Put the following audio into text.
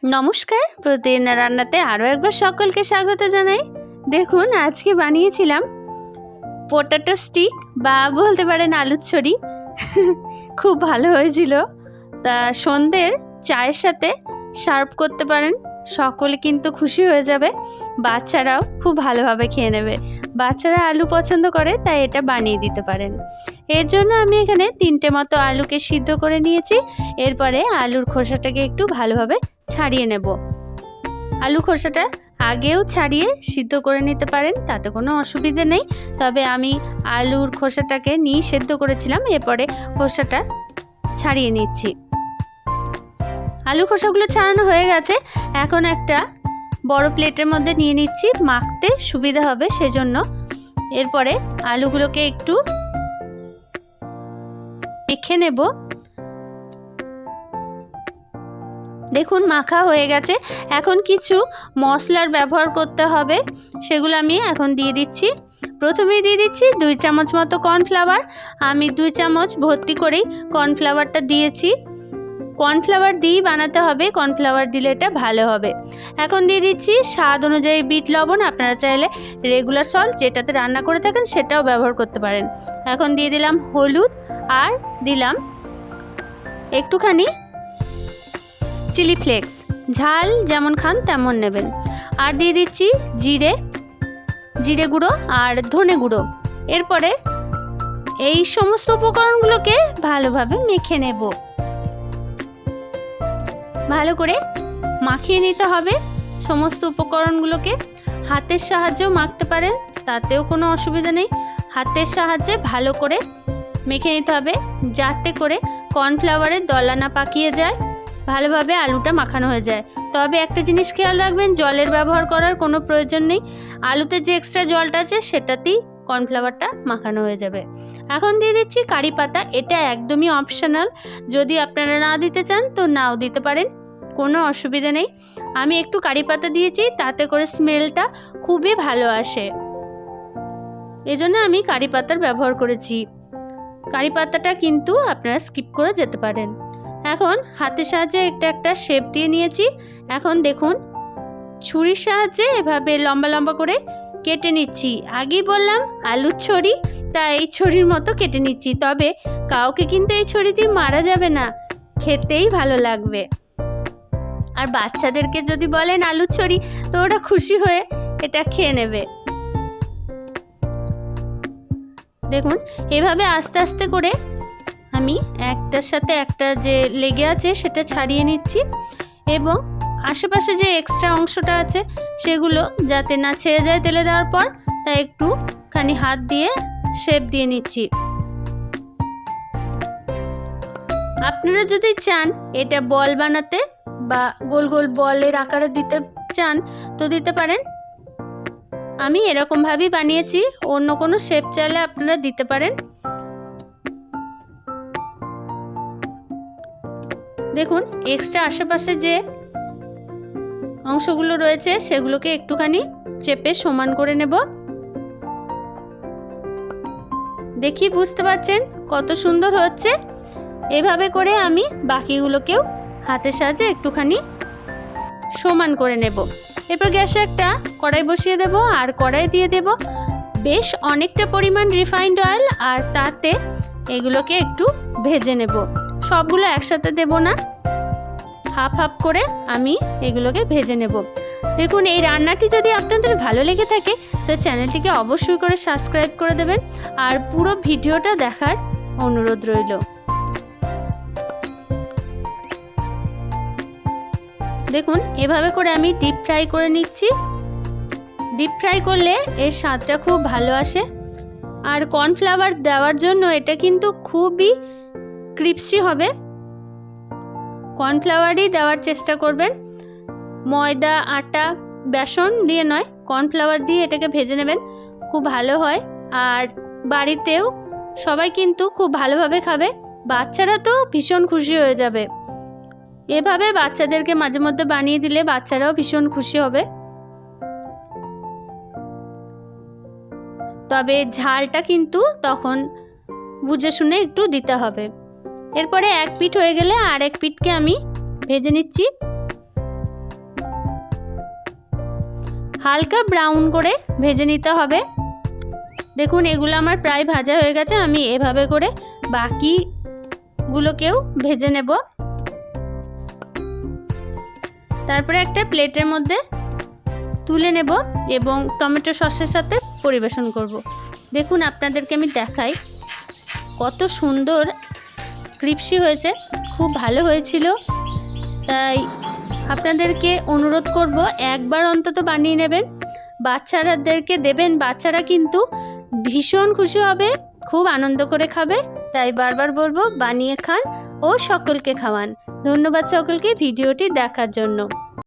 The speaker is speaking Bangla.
নমস্কার, প্রতিদিন রান্নাতে আরও একবার সকলকে স্বাগত জানাই। দেখুন, আজকে বানিয়েছিলাম পটাটো স্টিক বা বলতে পারেন আলুর ছড়ি। খুব ভালো হয়েছিল। তা সন্ধ্যের চায়ের সাথে সার্ভ করতে পারেন, সকলে কিন্তু খুশি হয়ে যাবে। বাচ্চারাও খুব ভালোভাবে খেয়ে নেবে। বাচ্চারা আলু পছন্দ করে, তাই এটা বানিয়ে দিতে পারেন। এর জন্য আমি এখানে 3টে মতো আলুকে সিদ্ধ করে নিয়েছি। এরপরে আলুর খোসাটাকে একটু ভালোভাবে ছাড়িয়ে নেব। আলু খোসাটা আগেও ছাড়িয়ে সিদ্ধ করে নিতে পারেন, তাতে কোনো অসুবিধা নেই। তবে আমি আলুর খোসাটাকে নিয়ে সেদ্ধ করেছিলাম, এরপরে খোসাটা ছাড়িয়ে নিচ্ছি। আলু খোসাগুলো ছাড়ানো হয়ে গেছে। এখন একটা বড় প্লেটের মধ্যে নিয়ে নিচ্ছি, মাখতে সুবিধা হবে সেজন্য। এরপরে আলুগুলোকে একটু মেখে নেব। দেখুন, মাখা হয়ে গেছে। এখন কিছু মশলার ব্যবহার করতে হবে, সেগুলো আমি এখন দিয়ে দিচ্ছি। প্রথমেই দিয়ে দিচ্ছি 2 চামচ মতো কর্নফ্লাওয়ার। আমি 2 চামচ ভর্তি করেই কর্নফ্লাওয়ারটা দিয়েছি। কর্নফ্লাওয়ার দিয়েই বানাতে হবে, কর্নফ্লাওয়ার দিলে এটা ভালো হবে। এখন দিয়ে দিচ্ছি স্বাদ অনুযায়ী বিট লবণ। আপনারা চাইলে রেগুলার সল্ট, যেটাতে রান্না করে থাকেন, সেটাও ব্যবহার করতে পারেন। এখন দিয়ে দিলাম হলুদ, আর দিলাম একটুখানি চিলি ফ্লেক্স। ঝাল যেমন খান তেমন নেবেন। আর দিয়ে দিচ্ছি জিরে গুঁড়ো আর ধনে গুঁড়ো। এরপরে এই সমস্ত উপকরণগুলোকে ভালোভাবে মেখে নেব। ভালো করে মাখিয়ে নিতে হবে সমস্ত উপকরণগুলোকে। হাতের সাহায্যেও মাখতে পারেন, তাতেও কোনো অসুবিধা নেই। হাতের সাহায্যে ভালো করে মেখে নিতে হবে, যাতে করে কর্নফ্লাওয়ারের দলা না পাকিয়ে যায়, ভালোভাবে আলুটা মাখানো হয়ে যায়। তবে একটা জিনিস খেয়াল রাখবেন, জলের ব্যবহার করার কোনো প্রয়োজন নেই। আলুতে যে এক্সট্রা জলটা আছে সেটাতেই কর্নফ্লাওয়ারটা মাখানো হয়ে যাবে। এখন দিয়ে দিচ্ছি কারি পাতা। এটা একদমই অপশনাল, যদি আপনারা না দিতে চান তো নাও দিতে পারেন, কোনো অসুবিধা নেই। আমি একটু কারি পাতা দিয়েছি, তাতে করে স্মেলটা খুবই ভালো আসে, এজন্য আমি কারি পাতার ব্যবহার করেছি। কারি পাতাটা কিন্তু আপনারা স্কিপ করে যেতে পারেন। এখন হাতের সাহায্যে একটা শেপ দিয়ে নিয়েছি। এখন দেখুন, ছুরির সাহায্যে এভাবে লম্বা লম্বা করে কেটে নিচ্ছি। আগেই বললাম আলুর ছড়ি, তাই এই ছড়ির মতো কেটে নিচ্ছি। তবে কাউকে কিন্তু এই ছড়ি দিয়ে মারা যাবে না, খেতেই ভালো লাগবে। আর বাচ্চাদেরকে যদি বলেন আলুর ছড়ি, তো ওরা খুশি হয়ে এটা খেয়ে নেবে। দেখুন, এভাবে আস্তে আস্তে করে আমি একটার সাথে একটা যে লেগে আছে সেটা ছাড়িয়ে নিচ্ছি, এবং আশেপাশে যে এক্সট্রা অংশটা আছে সেগুলো যাতে না ছেড়ে যায় তেলে দেওয়ার পর, তাই একটুখানি হাত দিয়ে শেপ দিয়ে নিচ্ছি। আপনারা যদি চান এটা বল বানাতে বা গোল গোল বলের আকারে দিতে চান তো দিতে পারেন। আমি এরকমভাবেই বানিয়েছি, অন্য কোনো শেপ চাইলে আপনারা দিতে পারেন। দেখুন, এক্সট্রা আশেপাশে যে অংশগুলো রয়েছে সেগুলোকে একটুখানি চেপে সমান করে নেব। দেখি বুঝতে পারছেন কত সুন্দর হচ্ছে। এভাবে করে আমি বাকিগুলোকেও হাতের সাহায্যে একটুখানি সমান করে নেব। এরপর গ্যাসে একটা কড়াই বসিয়ে দেব, আর কড়াই দিয়ে দেব বেশ অনেকটা পরিমাণ রিফাইন্ড অয়েল, আর তাতে এগুলোকে একটু ভেজে নেব। সবগুলো একসাথে দেব না, হাফ হাফ করে আমি এগুলোকে ভেজে নেব। দেখুন, এই রান্নাটি যদি আপনাদের ভালো লেগে থাকে তো চ্যানেলটিকে অবশ্যই করে সাবস্ক্রাইব করে দেবেন, আর পুরো ভিডিওটা দেখার অনুরোধ রইল। দেখুন, এভাবে করে আমি ডিপ ফ্রাই করে নিচ্ছি। ডিপ ফ্রাই করলে এর স্বাদটা খুব ভালো আসে। আর কর্নফ্লাওয়ার দেওয়ার জন্য এটা কিন্তু খুবই ক্রিপসি হবে। কর্নফ্লাওয়ারই দেওয়ার চেষ্টা করবেন, ময়দা, আটা, বেসন দিয়ে নয়, কর্নফ্লাওয়ার দিয়ে এটাকে ভেজে নেবেন, খুব ভালো হয়। আর বাড়িতেও সবাই কিন্তু খুব ভালোভাবে খাবে, বাচ্চারা তো ভীষণ খুশি হয়ে যাবে। এভাবে বাচ্চাদেরকে মাঝে মধ্যে বানিয়ে দিলে বাচ্চারাও ভীষণ খুশি হবে। তবে ঝালটা কিন্তু তখন বুঝে শুনে একটু দিতে হবে। এরপরে এক পিঠ হয়ে গেলে আর এক পিঠকে আমি ভেজে নিচ্ছি। হালকা ব্রাউন করে ভেজে নিতে হবে। দেখুন এগুলো আমার প্রায় ভাজা হয়ে গেছে। আমি এভাবে করে বাকিগুলোকেও ভেজে নেব। তারপরে একটা প্লেটের মধ্যে তুলে নেব এবং টমেটো সসের সাথে পরিবেশন করব। দেখুন আপনাদেরকে আমি দেখাই কত সুন্দর ক্রিপসি হয়েছে, খুব ভালো হয়েছিল। তাই আপনাদেরকে অনুরোধ করব একবার অন্তত বানিয়ে নেবেন, বাচ্চাদেরকে দেবেন। বাচ্চারা কিন্তু ভীষণ খুশি হবে, খুব আনন্দ করে খাবে। তাই বারবার বলবো বানিয়ে খান ও সকলকে খাওয়ান। ধন্যবাদ সকলকে ভিডিওটি দেখার জন্য।